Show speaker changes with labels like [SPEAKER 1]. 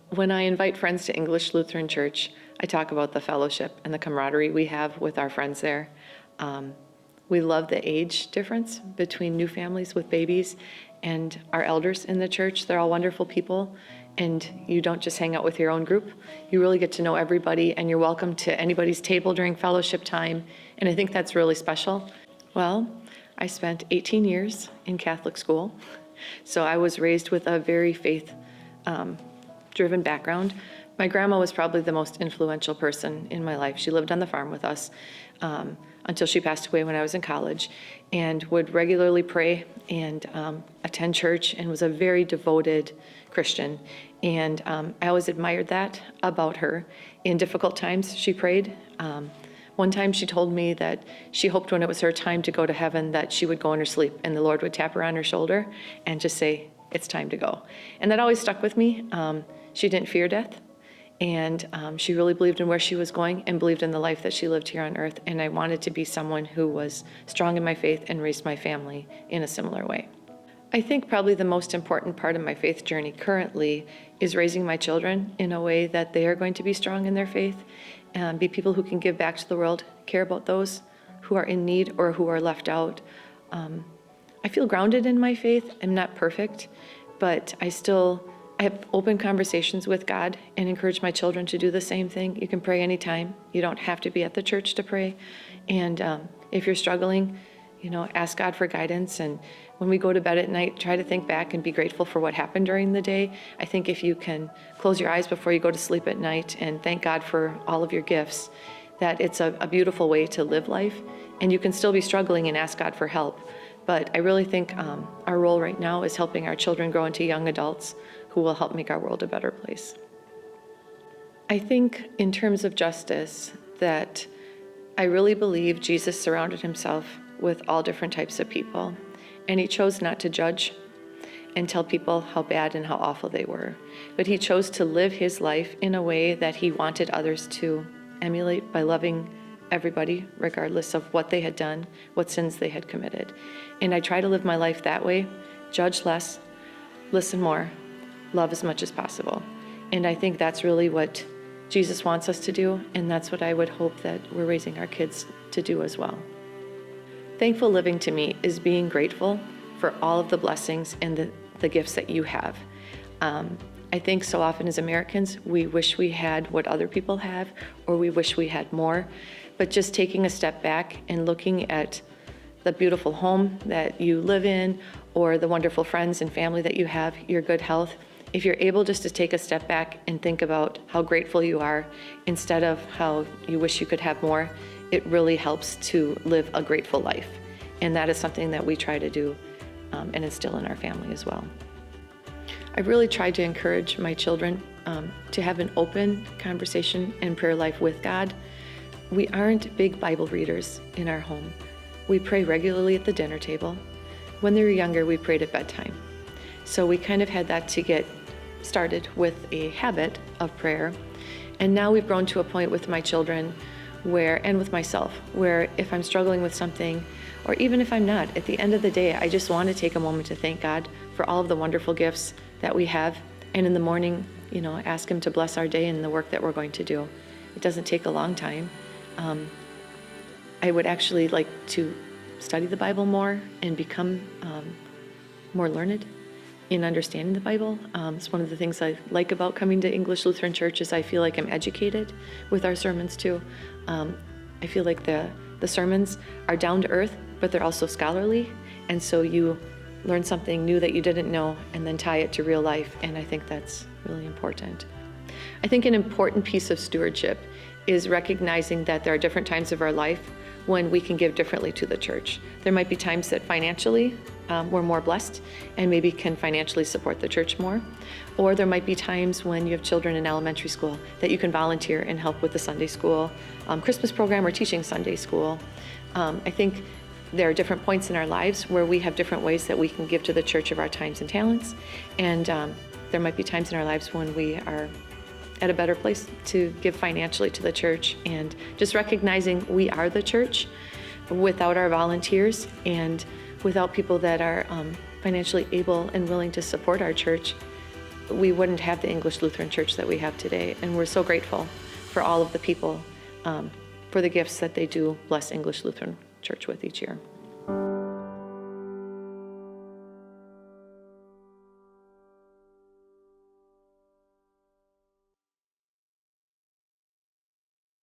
[SPEAKER 1] When I invite friends to English Lutheran Church, I talk about the fellowship and the camaraderie we have with our friends there. We love the age difference between new families with babies and our elders in the church. They're all wonderful people, and you don't just hang out with your own group. You really get to know everybody, and you're welcome to anybody's table during fellowship time, and I think that's really special. Well, I spent 18 years in Catholic school, so I was raised with a very faith-driven background. My grandma was probably the most influential person in my life. She lived on the farm with us until she passed away when I was in college, and would regularly pray and attend church, and was a very devoted Christian. And I always admired that about her. In difficult times, she prayed. One time she told me that she hoped when it was her time to go to heaven that she would go in her sleep and the Lord would tap her on her shoulder and just say, "It's time to go." And that always stuck with me. She didn't fear death, and she really believed in where she was going and believed in the life that she lived here on earth. And I wanted to be someone who was strong in my faith and raised my family in a similar way. I think probably the most important part of my faith journey currently is raising my children in a way that they are going to be strong in their faith and be people who can give back to the world, care about those who are in need or who are left out. I feel grounded in my faith. I'm not perfect, but I have open conversations with God and encourage my children to do the same thing. You can pray anytime. You don't have to be at the church to pray. And if you're struggling, ask God for guidance. And when we go to bed at night, try to think back and be grateful for what happened during the day. I think if you can close your eyes before you go to sleep at night and thank God for all of your gifts, that it's a beautiful way to live life. And you can still be struggling and ask God for help. But I really think our role right now is helping our children grow into young adults who will help make our world a better place. I think in terms of justice that I really believe Jesus surrounded himself with all different types of people, and he chose not to judge and tell people how bad and how awful they were, but he chose to live his life in a way that he wanted others to emulate by loving everybody, regardless of what they had done, what sins they had committed. And I try to live my life that way: judge less, listen more, love as much as possible. And I think that's really what Jesus wants us to do, and that's what I would hope that we're raising our kids to do as well. Thankful living to me is being grateful for all of the blessings and the gifts that you have. I think so often as Americans, we wish we had what other people have, or we wish we had more. But just taking a step back and looking at the beautiful home that you live in, or the wonderful friends and family that you have, your good health, if you're able just to take a step back and think about how grateful you are instead of how you wish you could have more, it really helps to live a grateful life. And that is something that we try to do and instill in our family as well. I've really tried to encourage my children to have an open conversation and prayer life with God. We aren't big Bible readers in our home. We pray regularly at the dinner table. When they were younger, we prayed at bedtime. So we kind of had that to get started with a habit of prayer. And now we've grown to a point with my children and with myself, where if I'm struggling with something, or even if I'm not, at the end of the day, I just want to take a moment to thank God for all of the wonderful gifts that we have. And in the morning, ask him to bless our day and the work that we're going to do. It doesn't take a long time. I would actually like to study the Bible more and become more learned in understanding the Bible. It's one of the things I like about coming to English Lutheran Church is I feel like I'm educated with our sermons too. I feel like the sermons are down to earth, but they're also scholarly. And so you learn something new that you didn't know and then tie it to real life. And I think that's really important. I think an important piece of stewardship is recognizing that there are different times of our life when we can give differently to the church. There might be times that financially we're more blessed and maybe can financially support the church more. Or there might be times when you have children in elementary school that you can volunteer and help with the Sunday school Christmas program or teaching Sunday school. I think there are different points in our lives where we have different ways that we can give to the church of our times and talents. And there might be times in our lives when we are at a better place to give financially to the church, and just recognizing we are the church. Without our volunteers and without people that are financially able and willing to support our church, we wouldn't have the English Lutheran Church that we have today. And we're so grateful for all of the people, for the gifts that they do bless English Lutheran Church with each year.